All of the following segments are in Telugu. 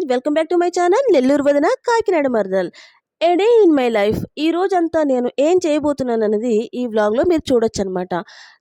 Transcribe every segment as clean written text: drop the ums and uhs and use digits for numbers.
Welcome back to my channel Nellore వదిన కాకినాడ మరదల్. ఏ డే ఇన్ మై లైఫ్. ఈ రోజంతా నేను ఏం చేయబోతున్నానన్నది ఈ వ్లాగ్‌లో మీరు చూడొచ్చనమాట.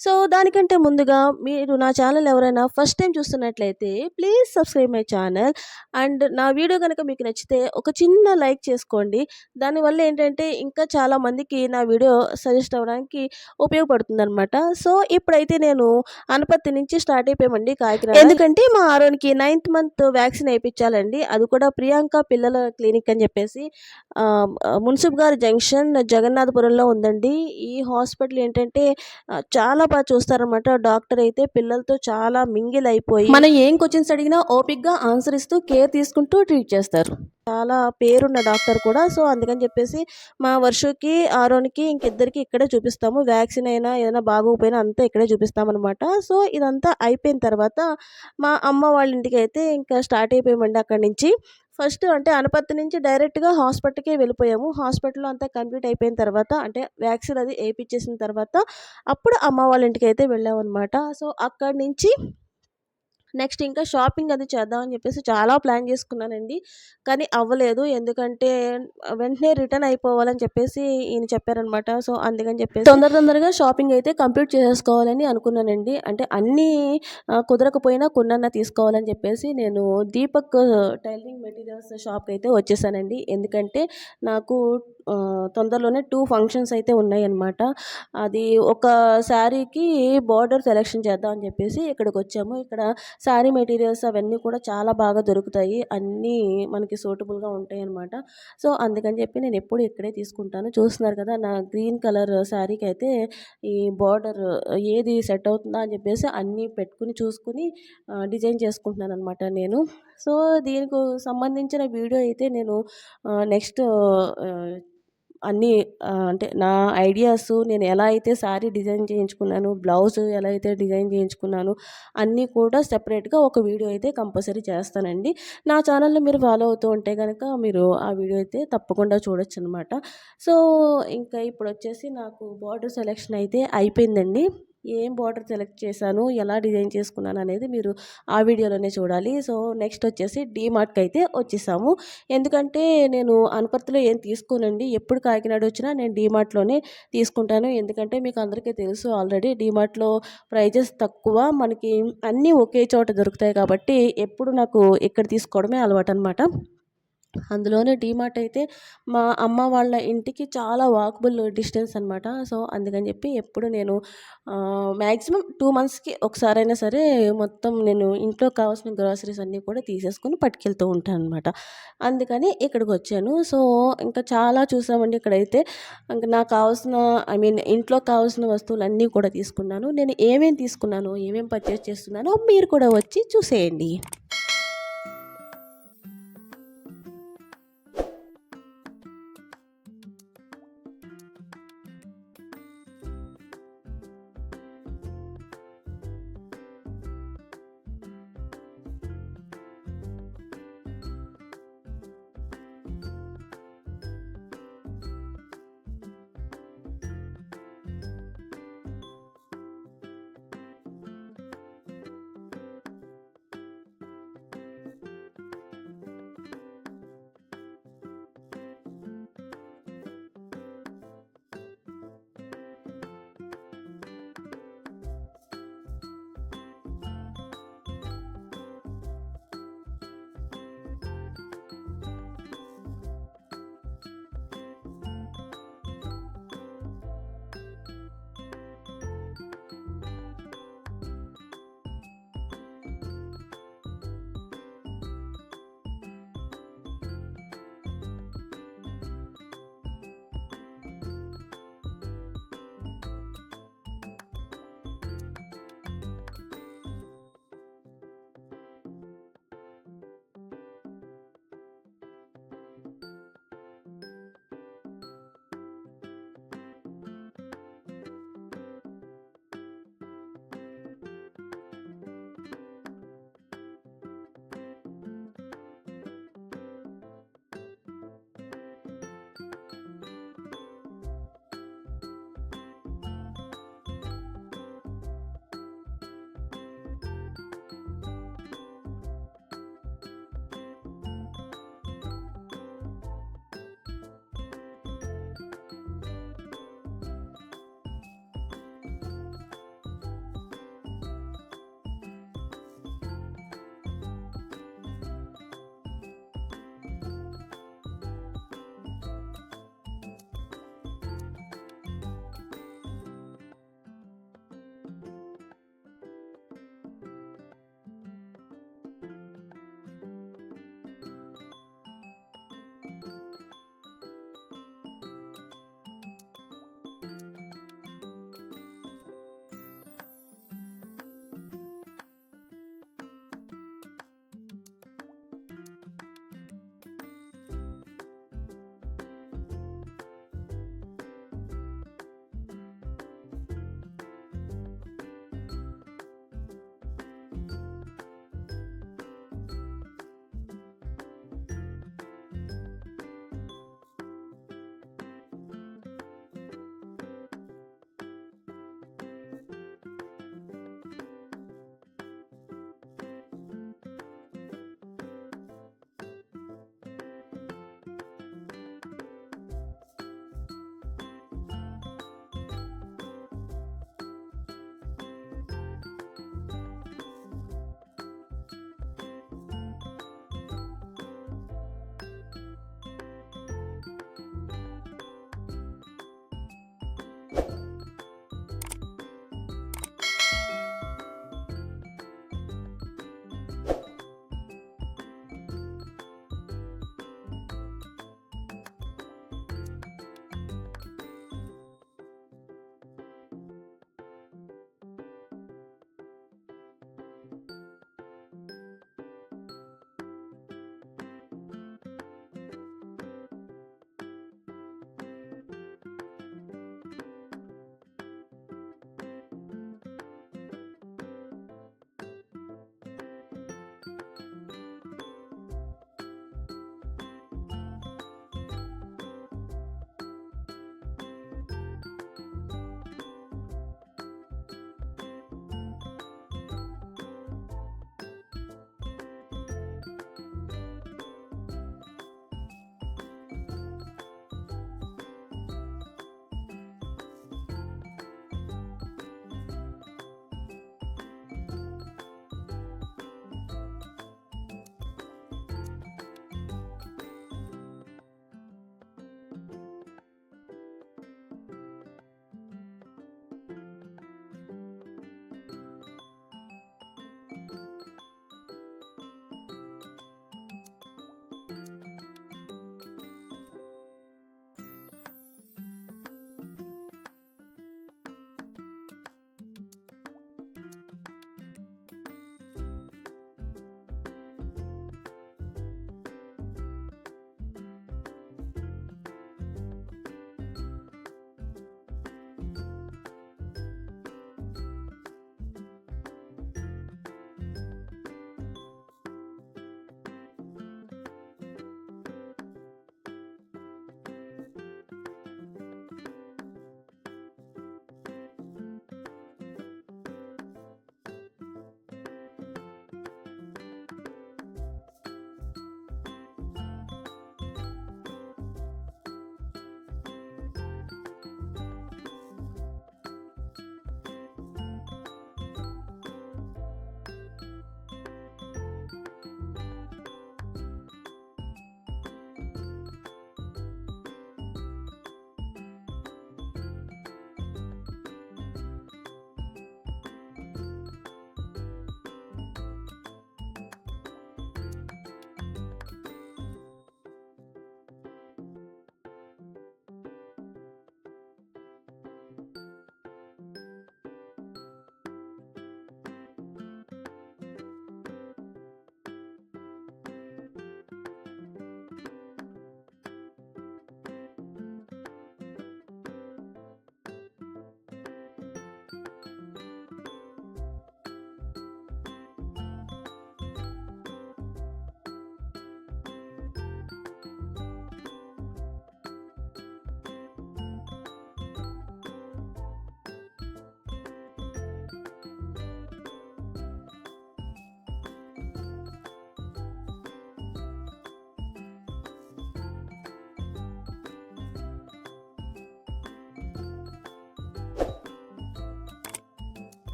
సో, దానికంటే ముందుగా మీరు నా ఛానల్ ఎవరైనా ఫస్ట్ టైమ్ చూస్తున్నట్లయితే please subscribe my channel. And నా వీడియో గనక మీకు నచ్చితే ఒక చిన్న లైక్ చేసుకోండి. దానివల్ల ఏంటంటే ఇంకా చాలా మందికి నా వీడియో సజెస్ట్ అవ్వడానికి ఉపయోగపడుతుందనమాట. సో, ఇప్పుడైతే నేను అనపర్తి నుంచి స్టార్ట్ అయిపోయామండి కాకినాడ. ఎందుకంటే మా ఆరోనికి 9th మంత్ వ్యాక్సిన్ ఏపిచ్చాలండి. అది కూడా ప్రియాంక పిల్లల క్లినిక్ అని చెప్పేసి మున్సిప్ గారి జంక్షన్ జగన్నాథపురంలో ఉందండి. ఈ హాస్పిటల్ ఏంటంటే చాలా బాగా చూస్తారనమాట. డాక్టర్ అయితే పిల్లలతో చాలా మింగిల్ అయిపోయి మనం ఏం క్వశ్చన్స్ అడిగినా ఓపిక్గా ఆన్సర్ ఇస్తూ కేర్ తీసుకుంటూ ట్రీట్ చేస్తారు. చాలా పేరున్న డాక్టర్ కూడా. సో, అందుకని చెప్పేసి మా వర్షకి, ఆరోనికి ఇంకిద్దరికి ఇక్కడే చూపిస్తాము. వ్యాక్సిన్ అయినా ఏదైనా బాగోకపోయినా అంతా ఇక్కడే చూపిస్తామనమాట. సో, ఇదంతా అయిపోయిన తర్వాత మా అమ్మ వాళ్ళ ఇంటికైతే ఇంకా స్టార్ట్ అయిపోయామండి అక్కడి నుంచి. ఫస్ట్ అంటే అనపర్తి నుంచి డైరెక్ట్‌గా హాస్పిటల్‌కే వెళ్ళిపోయాము. హాస్పిటల్‌లో అంతా కంప్లీట్ అయిపోయిన తర్వాత అంటే వ్యాక్సిన్ అది ఏపిచ్చేసిన తర్వాత అప్పుడు అమ్మ వాళ్ళ ఇంటికైతే వెళ్ళామనమాట. సో, అక్కడి నుంచి నెక్స్ట్ ఇంకా షాపింగ్ అది చేద్దామని చెప్పేసి చాలా ప్లాన్ చేసుకున్నానండి. కానీ అవ్వలేదు. ఎందుకంటే వెంటనే రిటర్న్ అయిపోవాలని చెప్పేసి ఈయన చెప్పారనమాట. సో, అందుకని చెప్పేసి తొందరగా షాపింగ్ అయితే కంప్లీట్ చేసేసుకోవాలని అనుకున్నానండి. అంటే అన్నీ కుదరకపోయినా కొన్నన్నా తీసుకోవాలని చెప్పేసి నేను దీపక్ టైలరింగ్ మెటీరియల్స్ షాప్‌కి అయితే వచ్చేసానండి. ఎందుకంటే నాకు తొందరలోనే 2 ఫంక్షన్స్ అయితే ఉన్నాయన్నమాట. అది ఒక శారీకి బోర్డర్ సెలెక్షన్ చేద్దాం అని చెప్పేసి ఇక్కడికొచ్చాము. ఇక్కడ శారీ మెటీరియల్స్ అవన్నీ కూడా చాలా బాగా దొరుకుతాయి. అన్నీ మనకి సూటబుల్‌గా ఉంటాయన్నమాట. సో, అందుకని చెప్పి నేను ఎప్పుడు ఇక్కడే తీసుకుంటాను. చూస్తున్నారు కదా! నా గ్రీన్ కలర్ శారీకైతే ఈ బోర్డర్ ఏది సెట్ అవుతుందా అని చెప్పేసి అన్నీ పెట్టుకుని చూసుకొని డిజైన్ చేసుకుంటున్నాననమాట నేను. సో, దీనికి సంబంధించిన వీడియో అయితే నేను నెక్స్ట్ అన్నీ అంటే నా ఐడియాస్ నేను ఎలా అయితే శారీ డిజైన్ చేయించుకున్నాను, బ్లౌజ్ ఎలా అయితే డిజైన్ చేయించుకున్నాను అన్నీ కూడా సెపరేట్‌గా ఒక వీడియో అయితే కంపల్సరీ చేస్తానండి. నా ఛానల్‌ని మీరు ఫాలో అవుతూ ఉంటే గనక మీరు ఆ వీడియో అయితే తప్పకుండా చూడొచ్చనమాట. సో, ఇంకా ఇప్పుడొచ్చేసి నాకు బోర్డర్ సెలెక్షన్ అయితే అయిపోయిందండి. ఏం బోర్డర్ సెలెక్ట్ చేశాను, ఎలా డిజైన్ చేసుకున్నాను అనేది మీరు ఆ వీడియోలోనే చూడాలి. సో, నెక్స్ట్ వచ్చేసి డీమార్ట్‌కి అయితే వచ్చేసాము. ఎందుకంటే నేను అనపర్తిలో ఏం తీసుకోనండి. ఎప్పుడు కాకినాడ వచ్చినా నేను డీమార్ట్‌లోనే తీసుకుంటాను. ఎందుకంటే మీకు అందరికీ తెలుసు ఆల్రెడీ డీమార్ట్‌లో ప్రైజెస్ తక్కువ. మనకి అన్నీ ఒకే చోట దొరుకుతాయి కాబట్టి ఎప్పుడు నాకు ఇక్కడ తీసుకోవడమే అలవాటనమాట. అందులోనే డీమార్ట్ అయితే మా అమ్మ వాళ్ళ ఇంటికి చాలా వాకబుల్ డిస్టెన్స్ అనమాట. సో, అందుకని చెప్పి ఎప్పుడు నేను మ్యాక్సిమం 2 మంత్స్‌కి ఒకసారైనా సరే మొత్తం నేను ఇంట్లోకి కావాల్సిన గ్రోసరీస్ అన్నీ కూడా తీసేసుకొని పట్టుకెళ్తూ ఉంటాననమాట. అందుకని ఇక్కడికొచ్చాను. సో, ఇంకా చాలా చూసామండి ఇక్కడైతే. ఇంక నాకు కావాల్సిన ఇంట్లోకి కావాల్సిన వస్తువులన్నీ కూడా తీసుకున్నాను. నేను ఏమేం తీసుకున్నానో, ఏమేం పర్చేస్ చేస్తున్నానో మీరు కూడా వచ్చి చూసేయండి.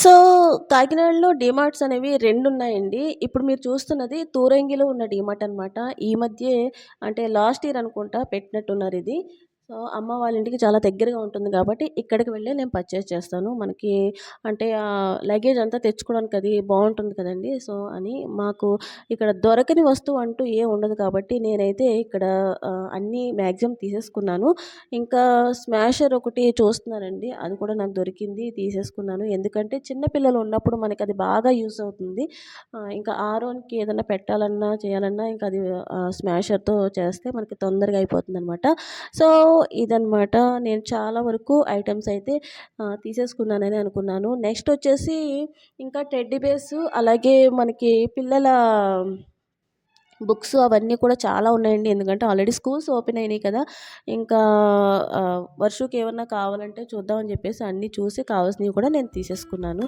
సో, కాకినాడలో డీమార్ట్స్ అనేవి 2 ఉన్నాయండి. ఇప్పుడు మీరు చూస్తున్నది తూరంగిలో ఉన్న డీమార్ట్ అనమాట. ఈ మధ్యే అంటే లాస్ట్ ఇయర్ అనుకుంటా పెట్టినట్టున్నారిది. సో, అమ్మ వాళ్ళ ఇంటికి చాలా దగ్గరగా ఉంటుంది గాబట్టి, ఇక్కడికి వెళ్ళే నేను పర్చేస్ చేస్తాను. మనకి అంటే లగేజ్ అంతా తెచ్చుకోవడానికి అది బావుంటుంది కదండీ! సో, అని మాకు ఇక్కడ దొరకని వస్తువు అంటూ ఏం ఉండదు కాబట్టి, నేనైతే ఇక్కడ అన్నీ మాక్సిమం తీసేసుకున్నాను. ఇంకా స్మాషర్ ఒకటి చూస్తున్నానండి. అది కూడా నాకు దొరికింది. తీసేసుకున్నాను. ఎందుకంటే చిన్న పిల్లలు ఉన్నప్పుడు మనకది బాగా యూజ్ అవుతుంది. ఇంకా ఆరోన్‌కి ఏదన్నా పెట్టాలన్నా, చేయాలన్నా ఇంకా అది స్మాషర్‌తో చేస్తే మనకి తొందరగా అయిపోతుందనమాట. సో, ఇదనమాట. నేను చాలా వరకు ఐటెమ్స్ అయితే తీసేసుకున్నానని అనుకున్నాను. నెక్స్ట్ వచ్చేసి ఇంకా టెడ్డీ బేర్స్ అలాగే మనకి పిల్లల బుక్స్ అవన్నీ కూడా చాలా ఉన్నాయండి. ఎందుకంటే ఆల్రెడీ స్కూల్స్ ఓపెన్ అయినాయి కదా! ఇంకా వర్షుకి ఏమన్నా కావాలంటే చూద్దాం అని చెప్పేసి అన్నీ చూసి కావాల్సినవి కూడా నేను తీసేసుకున్నాను.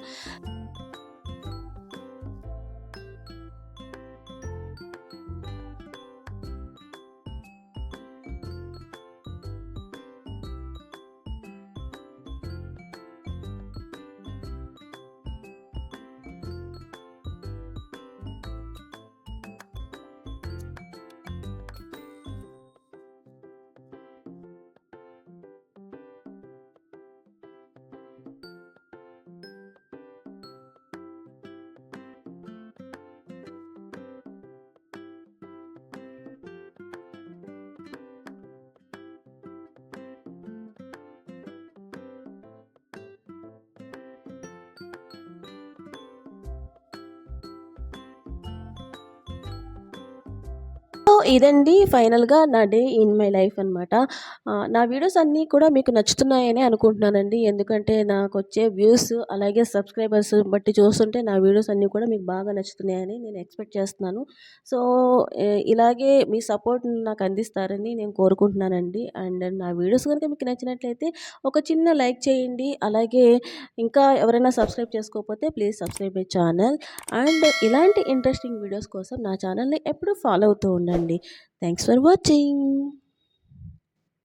సో, ఇదండి ఫైనల్‌గా నా డే ఇన్ మై లైఫ్ అనమాట. నా వీడియోస్ అన్నీ కూడా మీకు నచ్చుతున్నాయనే అనుకుంటున్నానండి. ఎందుకంటే నాకొచ్చే వ్యూస్ అలాగే సబ్స్క్రైబర్స్ బట్టి చూస్తుంటే నా వీడియోస్ అన్నీ కూడా మీకు బాగా నచ్చుతున్నాయని నేను ఎక్స్‌పెక్ట్ చేస్తున్నాను. సో, ఇలాగే మీ సపోర్ట్ నాకు అందిస్తారని నేను కోరుకుంటున్నానండి. అండ్ నా వీడియోస్ గనుక మీకు నచ్చినట్లయితే ఒక చిన్న లైక్ చేయండి. అలాగే ఇంకా ఎవరైనా సబ్స్క్రైబ్ చేసుకోకపోతే please subscribe my channel. And ఇలాంటి ఇంట్రెస్టింగ్ వీడియోస్ కోసం నా ఛానల్‌ని ఎప్పుడూ ఫాలో అవుతూ ఉండండి. Thanks for watching.